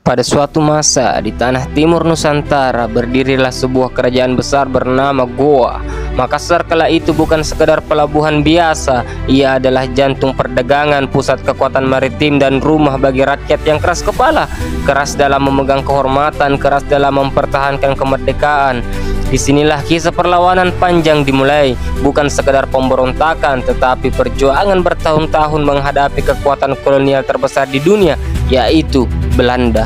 Pada suatu masa di tanah timur Nusantara berdirilah sebuah kerajaan besar bernama Goa. Makassar kala itu bukan sekedar pelabuhan biasa, ia adalah jantung perdagangan, pusat kekuatan maritim dan rumah bagi rakyat yang keras kepala, keras dalam memegang kehormatan, keras dalam mempertahankan kemerdekaan. Disinilah kisah perlawanan panjang dimulai, bukan sekedar pemberontakan tetapi perjuangan bertahun-tahun menghadapi kekuatan kolonial terbesar di dunia, yaitu Belanda.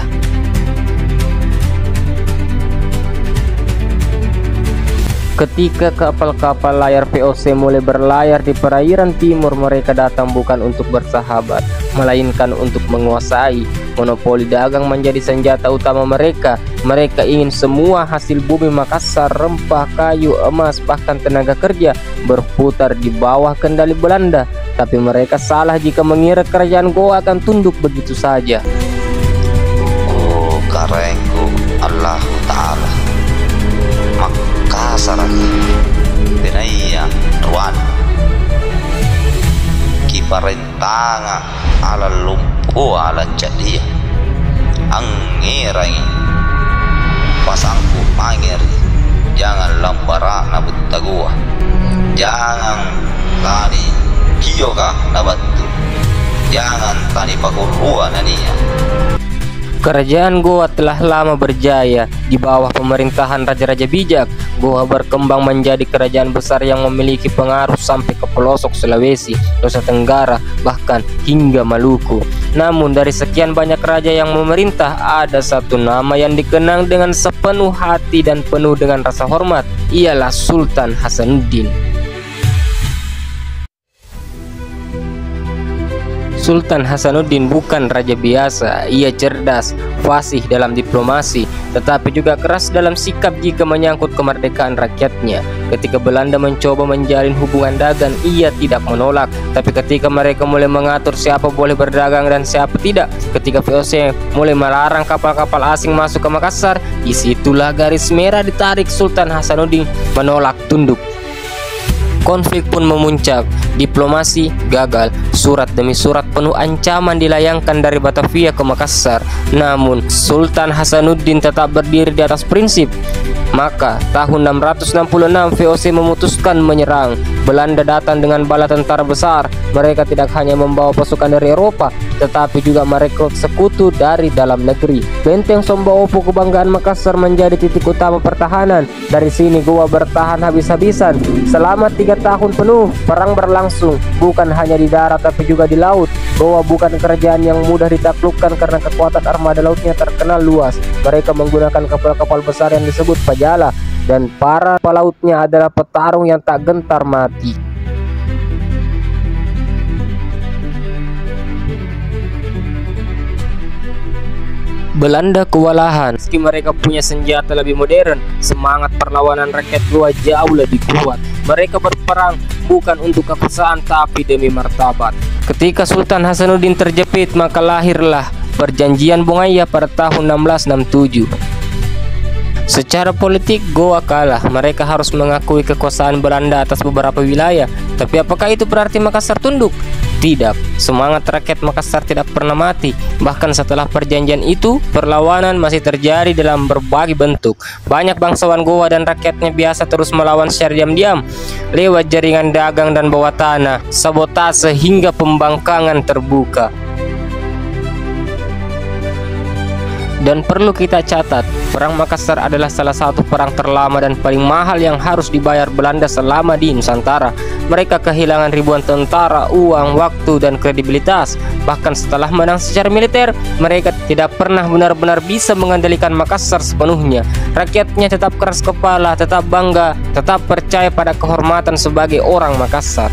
Ketika kapal-kapal layar VOC mulai berlayar di perairan timur, mereka datang bukan untuk bersahabat, melainkan untuk menguasai. Monopoli dagang menjadi senjata utama mereka. Mereka ingin semua hasil bumi Makassar, rempah, kayu, emas, bahkan tenaga kerja berputar di bawah kendali Belanda. Tapi mereka salah jika mengira kerajaan Goa akan tunduk begitu saja. Oh karengku Allah Ta'ala Makassar Tinaya Ruan Kiparentanga ala lumpu ala jadiya Angirangi pasangku mangir jangan lambara nabut tagua jangan tani kiyoka nabatu jangan tani pakurua nania. Kerajaan Goa telah lama berjaya di bawah pemerintahan raja-raja bijak. Goa berkembang menjadi kerajaan besar yang memiliki pengaruh sampai ke pelosok Sulawesi, Nusa Tenggara, bahkan hingga Maluku. Namun dari sekian banyak raja yang memerintah, ada satu nama yang dikenang dengan sepenuh hati dan penuh dengan rasa hormat, ialah Sultan Hasanuddin. Sultan Hasanuddin bukan raja biasa. Ia cerdas, fasih dalam diplomasi, tetapi juga keras dalam sikap jika menyangkut kemerdekaan rakyatnya. Ketika Belanda mencoba menjalin hubungan dagang, ia tidak menolak. Tapi ketika mereka mulai mengatur siapa boleh berdagang dan siapa tidak, ketika VOC mulai melarang kapal-kapal asing masuk ke Makassar, disitulah garis merah ditarik. Sultan Hasanuddin menolak tunduk. Konflik pun memuncak, diplomasi gagal, surat demi surat penuh ancaman dilayangkan dari Batavia ke Makassar. Namun Sultan Hasanuddin tetap berdiri di atas prinsip. Maka tahun 666 VOC memutuskan menyerang. Belanda datang dengan bala tentara besar. Mereka tidak hanya membawa pasukan dari Eropa, tetapi juga merekrut sekutu dari dalam negeri. Benteng Sombaopo kebanggaan Makassar menjadi titik utama pertahanan. Dari sini Goa bertahan habis-habisan selama 3 tahun penuh. Perang berlangsung bukan hanya di darat tapi juga di laut. Goa bukan kerajaan yang mudah ditaklukkan karena kekuatan armada lautnya terkenal luas. Mereka menggunakan kapal-kapal besar yang disebut pajala, dan para pelautnya adalah petarung yang tak gentar mati. Belanda kewalahan. Meski mereka punya senjata lebih modern, semangat perlawanan rakyat Goa jauh lebih kuat. Mereka berperang bukan untuk kekuasaan tapi demi martabat. Ketika Sultan Hasanuddin terjepit, maka lahirlah Perjanjian Bongaya pada tahun 1667. Secara politik Goa kalah. Mereka harus mengakui kekuasaan Belanda atas beberapa wilayah. Tapi apakah itu berarti Makassar tunduk? Tidak. Semangat rakyat Makassar tidak pernah mati. Bahkan setelah perjanjian itu, perlawanan masih terjadi dalam berbagai bentuk. Banyak bangsawan Goa dan rakyatnya biasa terus melawan secara diam-diam lewat jaringan dagang dan bawah tanah, sabotase hingga pembangkangan terbuka. Dan perlu kita catat, Perang Makassar adalah salah satu perang terlama dan paling mahal yang harus dibayar Belanda selama di Nusantara. Mereka kehilangan ribuan tentara, uang, waktu, dan kredibilitas. Bahkan setelah menang secara militer, mereka tidak pernah benar-benar bisa mengendalikan Makassar sepenuhnya. Rakyatnya tetap keras kepala, tetap bangga, tetap percaya pada kehormatan sebagai orang Makassar.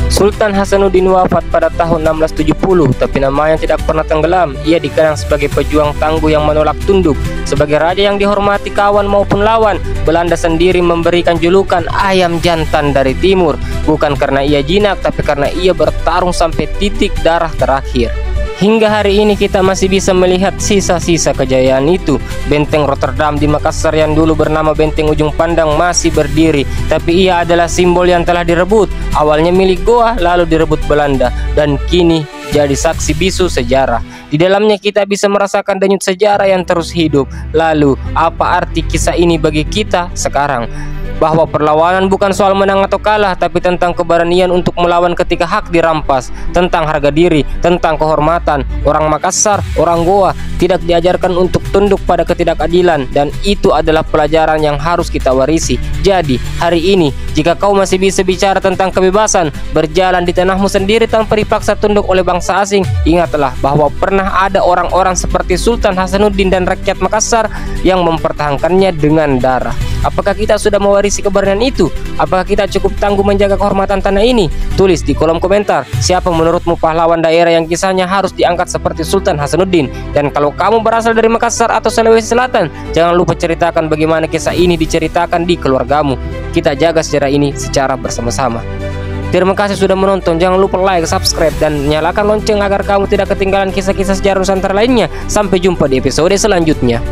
Sultan Hasanuddin wafat pada tahun 1670, tapi namanya tidak pernah tenggelam. Ia dikenang sebagai pejuang tangguh yang menolak tunduk. Sebagai raja yang dihormati kawan maupun lawan, Belanda sendiri memberikan julukan ayam jantan dari timur. Bukan karena ia jinak, tapi karena ia bertarung sampai titik darah terakhir. Hingga hari ini kita masih bisa melihat sisa-sisa kejayaan itu. Benteng Rotterdam di Makassar yang dulu bernama Benteng Ujung Pandang masih berdiri, tapi ia adalah simbol yang telah direbut. Awalnya milik Goa, lalu direbut Belanda, dan kini jadi saksi bisu sejarah. Di dalamnya kita bisa merasakan denyut sejarah yang terus hidup. Lalu, apa arti kisah ini bagi kita sekarang? Bahwa perlawanan bukan soal menang atau kalah, tapi tentang keberanian untuk melawan ketika hak dirampas, tentang harga diri, tentang kehormatan. Orang Makassar, orang Goa tidak diajarkan untuk tunduk pada ketidakadilan, dan itu adalah pelajaran yang harus kita warisi. Jadi, hari ini, jika kau masih bisa bicara tentang kebebasan, berjalan di tanahmu sendiri tanpa dipaksa tunduk oleh bangsa asing, ingatlah bahwa pernah ada orang-orang seperti Sultan Hasanuddin dan rakyat Makassar yang mempertahankannya dengan darah. Apakah kita sudah mewarisi keberanian itu? Apakah kita cukup tangguh menjaga kehormatan tanah ini? Tulis di kolom komentar, siapa menurutmu pahlawan daerah yang kisahnya harus diangkat seperti Sultan Hasanuddin? Dan kalau kamu berasal dari Makassar atau Sulawesi Selatan, jangan lupa ceritakan bagaimana kisah ini diceritakan di keluargamu. Kita jaga sejarah ini secara bersama-sama. Terima kasih sudah menonton. Jangan lupa like, subscribe, dan nyalakan lonceng agar kamu tidak ketinggalan kisah-kisah sejarah Nusantara lainnya. Sampai jumpa di episode selanjutnya.